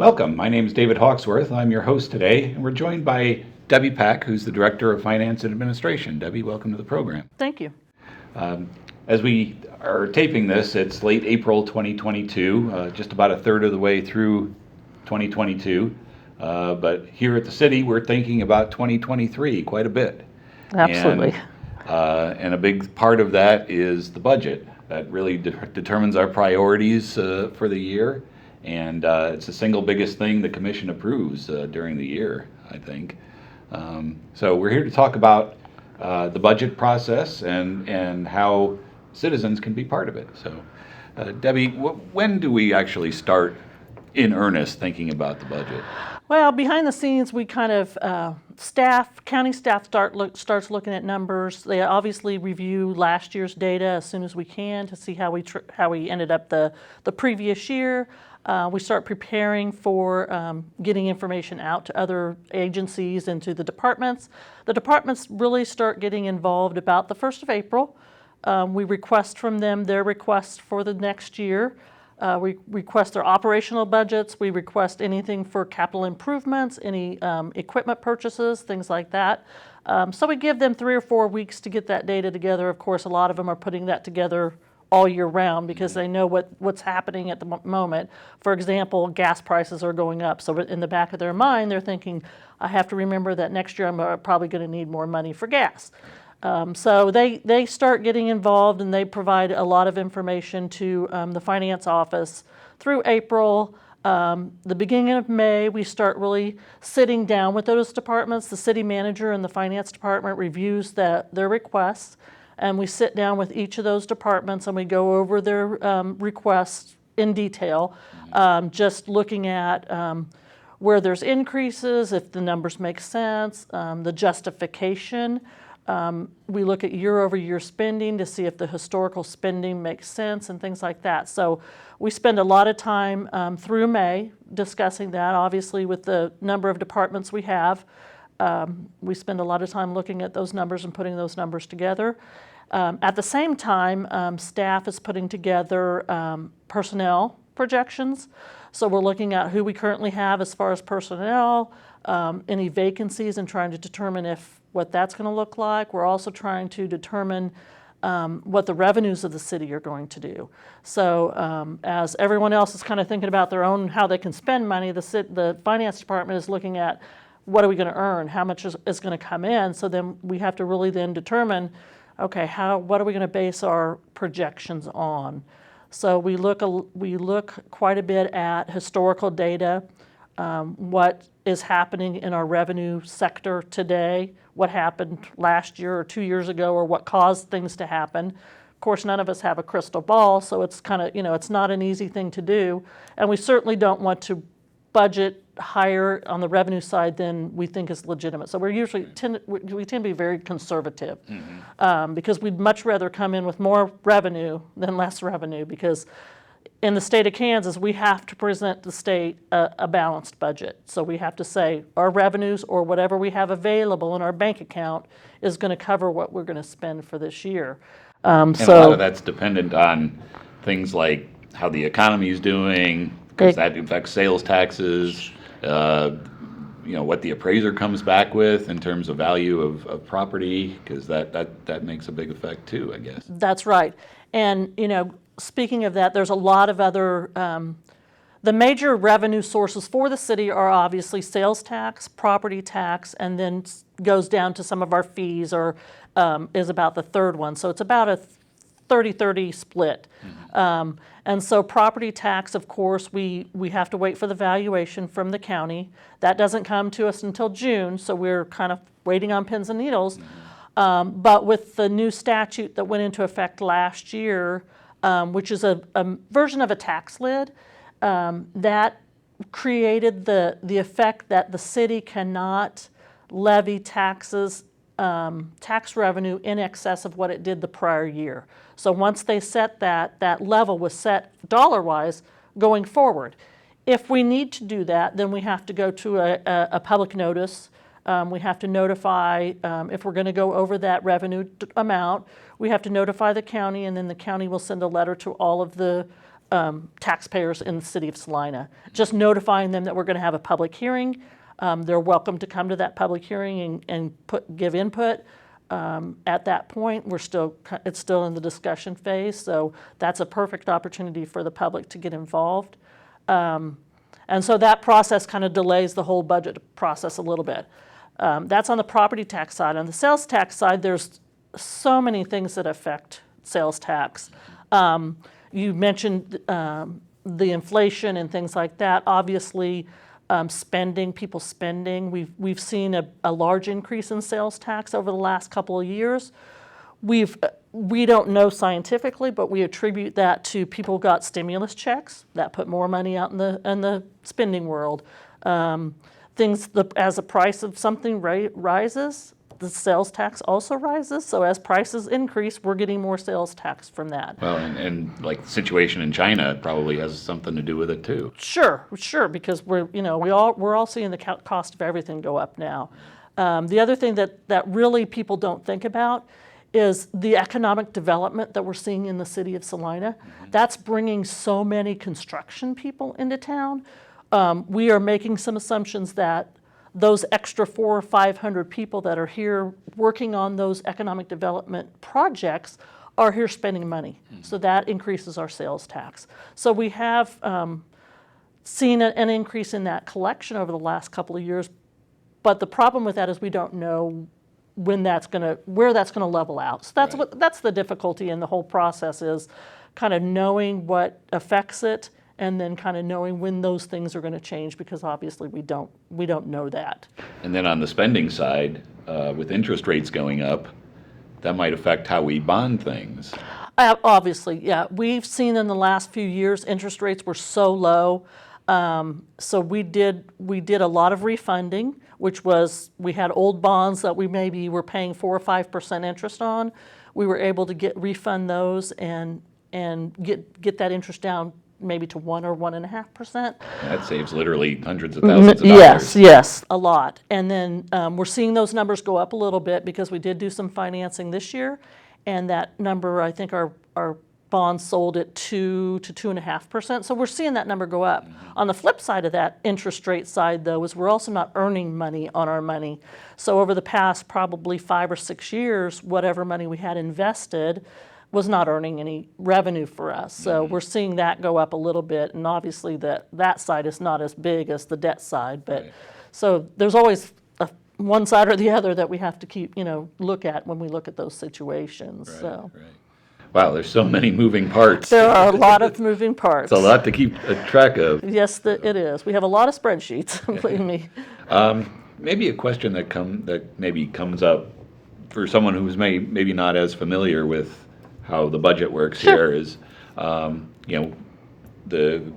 Welcome. My name is David Hawksworth. I'm your host today, and we're joined by Debbie Pack, who's the Director of Finance and Administration. Debbie, welcome to the program. Thank you. As we are taping this, it's late April 2022, just about a third of the way through 2022. But here at the city, we're thinking about 2023 quite a bit. Absolutely. And a big part of that is the budget. That really determines our priorities for the year. And it's the single biggest thing the commission approves during the year, I think. So we're here to talk about the budget process and how citizens can be part of it. So, Debbie, when do we actually start in earnest thinking about the budget? Well, behind the scenes, we kind of county staff starts looking at numbers. They obviously review last year's data as soon as we can to see how we ended up the previous year. We start preparing for getting information out to other agencies and to the departments. The departments really start getting involved about the 1st of April. We request from them their requests for the next year. We request their operational budgets. We request anything for capital improvements, any equipment purchases, things like that. So we give them 3 or 4 weeks to get that data together. Of course, a lot of them are putting that together all year round because they know what's happening at the moment. For example, gas prices are going up. So in the back of their mind, they're thinking, I have to remember that next year I'm probably going to need more money for gas. So they start getting involved and they provide a lot of information to the finance office through April. The beginning of May, we start really sitting down with those departments. The city manager and the finance department reviews their requests, and we sit down with each of those departments and we go over their requests in detail, just looking at where there's increases, if the numbers make sense, the justification. We look at year-over-year spending to see if the historical spending makes sense and things like that. So we spend a lot of time through May discussing that. Obviously, with the number of departments we have, we spend a lot of time looking at those numbers and putting those numbers together. At the same time, staff is putting together personnel projections. So we're looking at who we currently have as far as personnel, any vacancies, and trying to determine what that's going to look like. We're also trying to determine what the revenues of the city are going to do. So as everyone else is kind of thinking about their own, how they can spend money, the finance department is looking at what are we going to earn, how much is going to come in. So then we have to really then determine, okay, what are we going to base our projections on? So we look quite a bit at historical data, what is happening in our revenue sector today, what happened last year or 2 years ago, or what caused things to happen. Of course, none of us have a crystal ball, so it's kind of, it's not an easy thing to do. And we certainly don't want to budget higher on the revenue side than we think is legitimate. So we tend to be very conservative, because we'd much rather come in with more revenue than less revenue, because in the state of Kansas, we have to present the state a balanced budget. So we have to say our revenues or whatever we have available in our bank account is going to cover what we're going to spend for this year. And a lot of that's dependent on things like how the economy is doing, because that affects sales taxes, what the appraiser comes back with in terms of value of property, because that makes a big effect too, I guess. That's right. And, speaking of that, there's a lot of other, the major revenue sources for the city are obviously sales tax, property tax, and then goes down to some of our fees, or is about the third one. So it's about a 30-30 split. And so property tax, of course, we have to wait for the valuation from the county. That doesn't come to us until June, so we're kind of waiting on pins and needles. But with the new statute that went into effect last year, which is a version of a tax lid, that created the effect that the city cannot levy taxes, tax revenue in excess of what it did the prior year. So once they set that level was set dollar-wise going forward. If we need to do that, then we have to go to a public notice. We have to notify, if we're going to go over that revenue amount, we have to notify the county, and then the county will send a letter to all of the taxpayers in the city of Salina. Just notifying them that we're going to have a public hearing. They're welcome to come to that public hearing and give input. At that point, it's still in the discussion phase, so that's a perfect opportunity for the public to get involved. And so that process kind of delays the whole budget process a little bit. That's on the property tax side. On the sales tax side, there's so many things that affect sales tax. You mentioned the inflation and things like that. Obviously, people spending. We've seen a large increase in sales tax over the last couple of years. We don't know scientifically, but we attribute that to people got stimulus checks that put more money out in the spending world. As the price of something rises, the sales tax also rises. So as prices increase, we're getting more sales tax from that. Well, and like the situation in China probably has something to do with it too. Sure, because we're all seeing the cost of everything go up now. The other thing that really people don't think about is the economic development that we're seeing in the city of Salina. That's bringing so many construction people into town. We are making some assumptions that those extra 400 or 500 people that are here working on those economic development projects are here spending money. So that increases our sales tax. So we have seen an increase in that collection over the last couple of years. But the problem with that is we don't know where that's going to level out. So that's the difficulty in the whole process, is kind of knowing what affects it and then kind of knowing when those things are going to change, because obviously we don't know that. And then on the spending side, with interest rates going up, that might affect how we bond things. Obviously, yeah. We've seen in the last few years interest rates were so low. So we did a lot of refunding, which was, we had old bonds that we maybe were paying 4 or 5% interest on. We were able to refund those and get that interest down maybe to 1 or 1.5%. That saves literally hundreds of thousands of dollars. Yes, a lot. And then we're seeing those numbers go up a little bit because we did do some financing this year, and that number, I think our bonds sold at 2 to 2.5%. So we're seeing that number go up. On the flip side of that interest rate side, though, is we're also not earning money on our money. So over the past probably 5 or 6 years, whatever money we had invested was not earning any revenue for us. So we're seeing that go up a little bit, and obviously that side is not as big as the debt side. But so there's always one side or the other that we have to keep, look at when we look at those situations. Right. Wow, there's so many moving parts. There are a lot of moving parts. It's a lot to keep track of. Yes, it is. We have a lot of spreadsheets, believe me. Maybe a question that maybe comes up for someone who's maybe not as familiar with how the budget works here is, the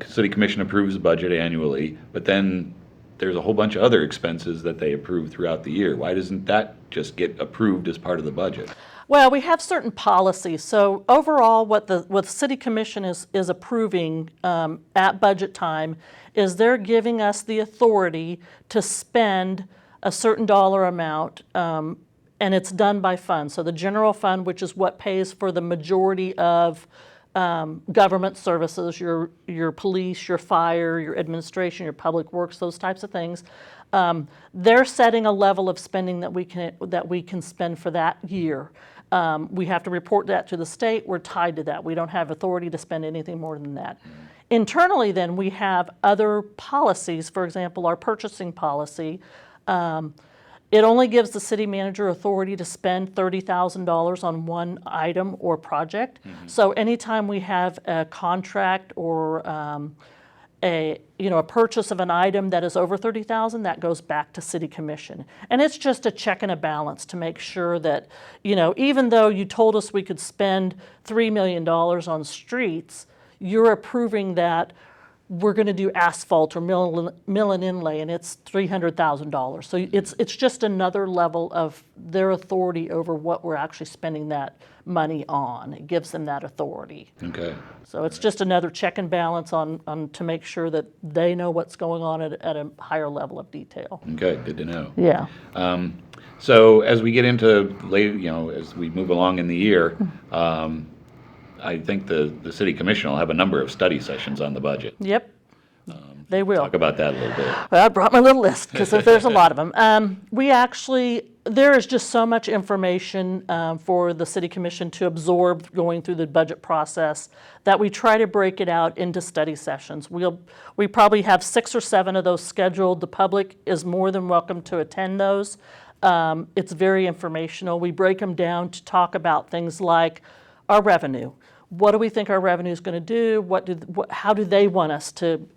city commission approves the budget annually, but then there's a whole bunch of other expenses that they approve throughout the year. Why doesn't that just get approved as part of the budget? Well, we have certain policies. So overall, what the city commission is approving at budget time is they're giving us the authority to spend a certain dollar amount, and it's done by fund. So the general fund, which is what pays for the majority of government services, your police, your fire, your administration, your public works, those types of things. They're setting a level of spending that we can spend for that year. We have to report that to the state. We're tied to that. We don't have authority to spend anything more than that. Internally, then, we have other policies. For example, our purchasing policy. It only gives the city manager authority to spend $30,000 on one item or project. So anytime we have a contract or a purchase of an item that is over $30,000, that goes back to city commission. And it's just a check and a balance to make sure that, even though you told us we could spend $3 million on streets, you're approving that we're going to do asphalt or mill and inlay, and it's $300,000. So it's just another level of their authority over what we're actually spending that money on. It gives them that authority. Okay. So it's just another check and balance on to make sure that they know what's going on at a higher level of detail. Okay, good to know. Yeah. So as we get into later, as we move along in the year, I think the city commission will have a number of study sessions on the budget. Yep, they will. Talk about that a little bit. Well, I brought my little list because there's a lot of them. There is just so much information for the City Commission to absorb going through the budget process that we try to break it out into study sessions. We probably have 6 or 7 of those scheduled. The public is more than welcome to attend those. It's very informational. We break them down to talk about things like our revenue. What do we think our revenue is going to do? How do they want us to,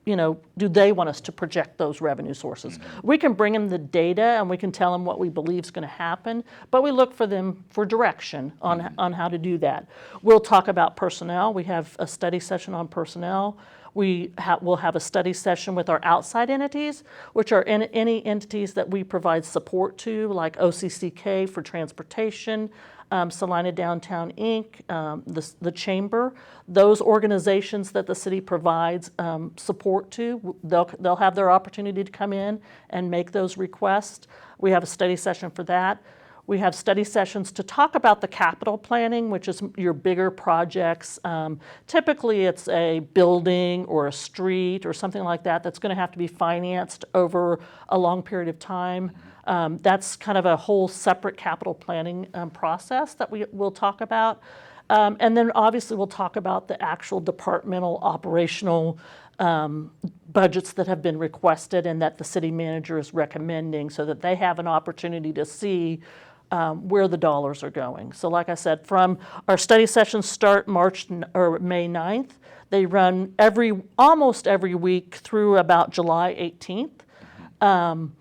do they want us to project those revenue sources? We can bring them the data and we can tell them what we believe is going to happen, but we look for them for direction on how to do that. We'll talk about personnel. We have a study session on personnel. We'll have a study session with our outside entities, which are any entities that we provide support to, like OCCK for transportation, Salina Downtown Inc., the Chamber. Those organizations that the city provides support to, they'll have their opportunity to come in and make those requests. We have a study session for that. We have study sessions to talk about the capital planning, which is your bigger projects. Typically, it's a building or a street or something like that that's going to have to be financed over a long period of time. That's kind of a whole separate capital planning process that we'll talk about. And then obviously we'll talk about the actual departmental operational budgets that have been requested and that the city manager is recommending so that they have an opportunity to see where the dollars are going. So like I said, from our study sessions start May 9th. They run almost every week through about July 18th.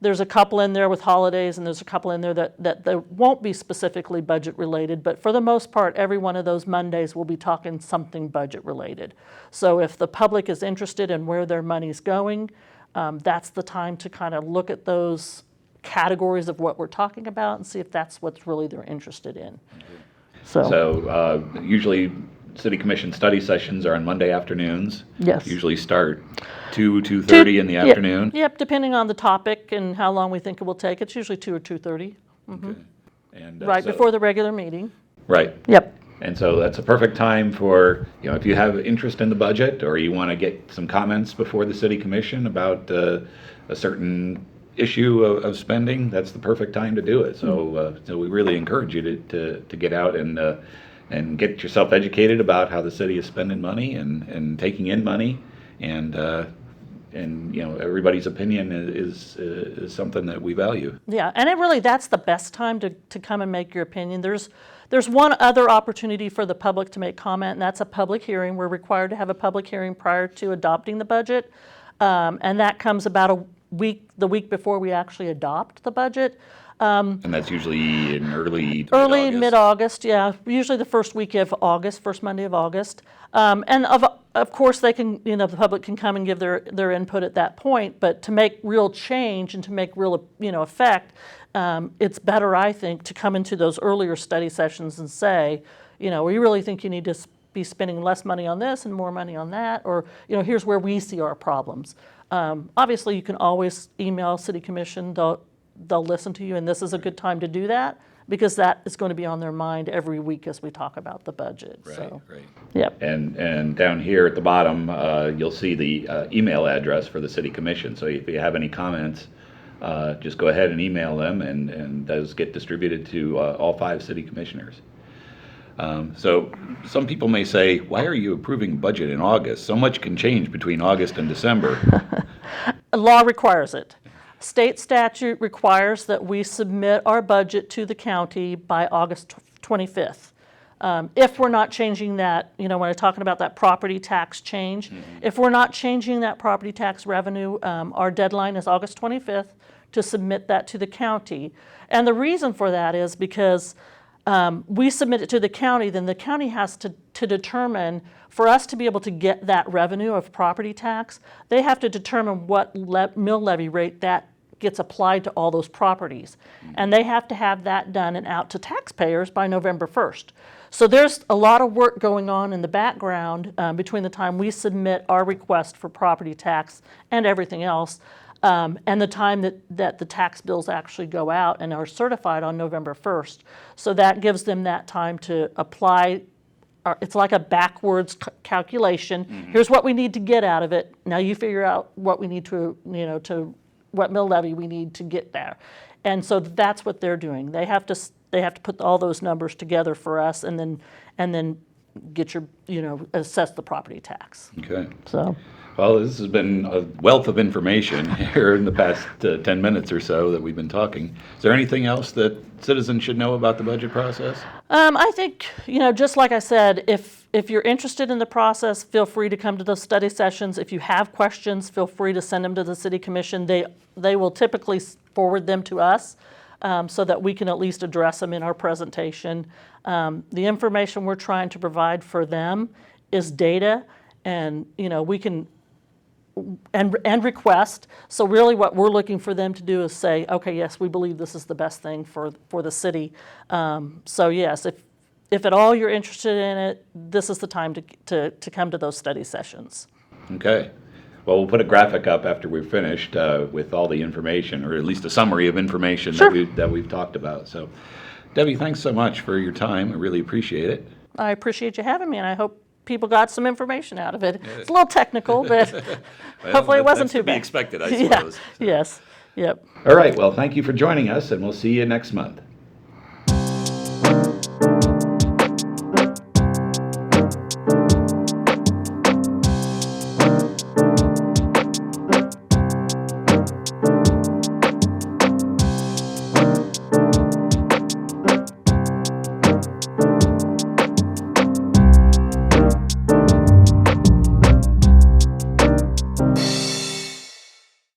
There's a couple in there with holidays, and there's a couple in there that won't be specifically budget related, but for the most part, every one of those Mondays we'll be talking something budget related. So if the public is interested in where their money's going, that's the time to kind of look at those categories of what we're talking about and see if that's what's really they're interested in. So usually City Commission study sessions are on Monday afternoons. Yes. Usually start 2:30 in the afternoon. Yep, depending on the topic and how long we think it will take. It's usually 2 or 2:30. Okay. And, Right before the regular meeting. Right. Yep. And so that's a perfect time for, if you have interest in the budget or you want to get some comments before the City Commission about a certain issue of spending, that's the perfect time to do it. So so we really encourage you to get out and get yourself educated about how the city is spending money and taking in money, and everybody's opinion is something that we value. Yeah, and that's the best time to come and make your opinion. There's one other opportunity for the public to make comment, and that's a public hearing. We're required to have a public hearing prior to adopting the budget, and that comes about the week before we actually adopt the budget. And that's usually in early mid-August, yeah. Usually the first week of August, first Monday of August. And of course they can, the public can come and give their input at that point, but to make real change and to make real, effect, it's better, I think, to come into those earlier study sessions and say, we really think you need to be spending less money on this and more money on that, or, here's where we see our problems. Obviously, you can always email City Commission. They'll listen to you, and this is a good time to do that because that is going to be on their mind every week as we talk about the budget. Right. Yep. And down here at the bottom, you'll see the email address for the City Commission. So if you have any comments, just go ahead and email them, and those get distributed to all 5 city commissioners. So some people may say, why are you approving budget in August? So much can change between August and December. Law requires it. State statute requires that we submit our budget to the county by August 25th. If we're not changing that, when I'm talking about that property tax change, if we're not changing that property tax revenue, our deadline is August 25th to submit that to the county. And the reason for that is because we submit it to the county, then the county has to determine, for us to be able to get that revenue of property tax, they have to determine what mill levy rate that gets applied to all those properties. And they have to have that done and out to taxpayers by November 1st. So there's a lot of work going on in the background between the time we submit our request for property tax and everything else, and the time that the tax bills actually go out and are certified on November 1st. So that gives them that time to apply it's like a backwards calculation. Here's what we need to get out of it. Now you figure out what we need to, to what mill levy we need to get there. And so that's what they're doing. They have to put all those numbers together for us, and then get your, assess the property tax. Okay. So. Well, this has been a wealth of information here in the past 10 minutes or so that we've been talking. Is there anything else that citizens should know about the budget process? I think, just like I said, if you're interested in the process, feel free to come to those study sessions. If you have questions, feel free to send them to the City Commission. They will typically forward them to us so that we can at least address them in our presentation. The information we're trying to provide for them is data, and we can and request. So really what we're looking for them to do is say, okay, yes, we believe this is the best thing for the city. So yes, if at all you're interested in it, this is the time to come to those study sessions. Okay. Well, we'll put a graphic up after we're finished with all the information, or at least a summary of information Sure. that we've talked about. So, Debbie, thanks so much for your time. I really appreciate it. I appreciate you having me, and I hope people got some information out of it. It's a little technical, but hopefully it wasn't That's to too be bad. expected, I Yeah. suppose. Yes. Yep. All right. Well, thank you for joining us, and we'll see you next month.